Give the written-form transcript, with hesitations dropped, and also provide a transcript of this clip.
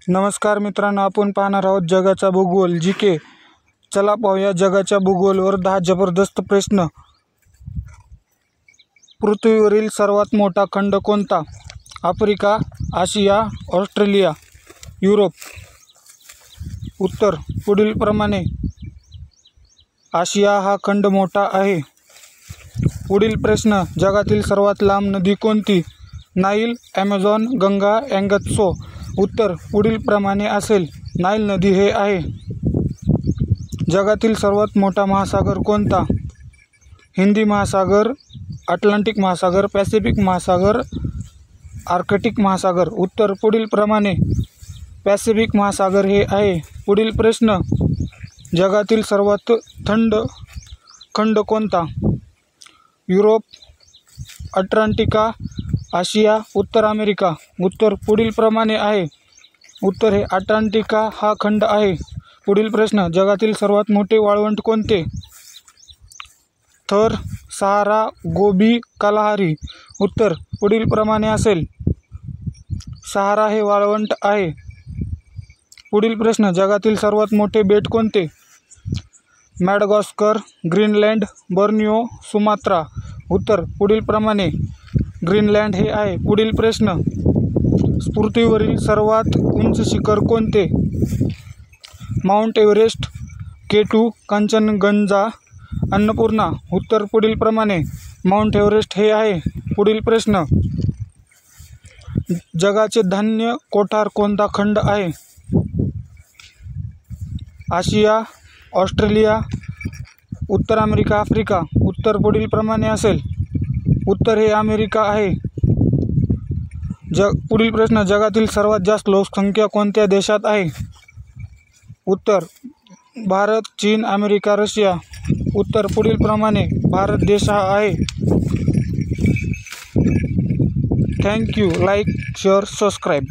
नमस्कार मित्रांनो, आपण पाहणार आहोत जगाचा भूगोल जीके। चला पाहूया जगाच्या भूगोलवर 10 जबरदस्त प्रश्न। पृथ्वीवरील सर्वात मोठा खंड कोणता? आफ्रिका, आशिया, ऑस्ट्रेलिया, युरोप। उत्तर पुढीलप्रमाणे आशिया हा खंड मोठा आहे। पुढील प्रश्न, जगातील सर्वात लांब नदी कोणती? Nile, Amazon, Ganga, Yangtze. उत्तर पुढीलप्रमाणे असेल, नाईल नदी हे आहे। जगातील सर्वात मोठा महासागर कोणता? हिंदी महासागर, अटलांटिक महासागर, पॅसिफिक महासागर, आर्कटिक महासागर। उत्तर पुढीलप्रमाणे पॅसिफिक महासागर हे आहे। पुढील प्रश्न, जगातील सर्वात थंड खंड कोणता? युरोप, अटलांटिका, आशिया, उत्तर अमेरिका। उत्तर पुढीलप्रमाणे आहे। उत्तर हे अटलांटिका हा खंड आहे। पुढील प्रश्न, जगातील सर्वात मोठे वाळवंट कोणते? थर, सहारा, गोबी, कालाहारी। उत्तर पुढीलप्रमाणे असेल, सहारा हे वाळवंट आहे। पुढील प्रश्न, जगातील सर्वात मोठे बेट कोणते? मॅडागास्कर, ग्रीनलँड, बॉर्नियो, सुमात्रा। उत्तर पुढीलप्रमाणे ग्रीनलँड हे आहे। पुढील प्रश्न, पृथ्वीवरील सर्वात उंच शिखर कोणते? Mount Everest, K2, Kanchenjunga, Annapurna. उत्तर पुढीलप्रमाणे माउंट एव्हरेस्ट हे आहे। पुढील प्रश्न, जगाचे धान्य कोठार कोणता खंड आहे? आशिया, ऑस्ट्रेलिया, उत्तर अमेरिका, आफ्रिका। उत्तर पुढीलप्रमाणे असेल, उत्तर हे अमेरिका आहे। पुढील प्रश्न, जगातील सर्वात जास्त लोकसंख्या कोणत्या देशात आहे? उत्तर भारत, चीन, अमेरिका, रशिया। उत्तर पुढीलप्रमाणे भारत देश हा आहे। Thank you. Like, share, subscribe.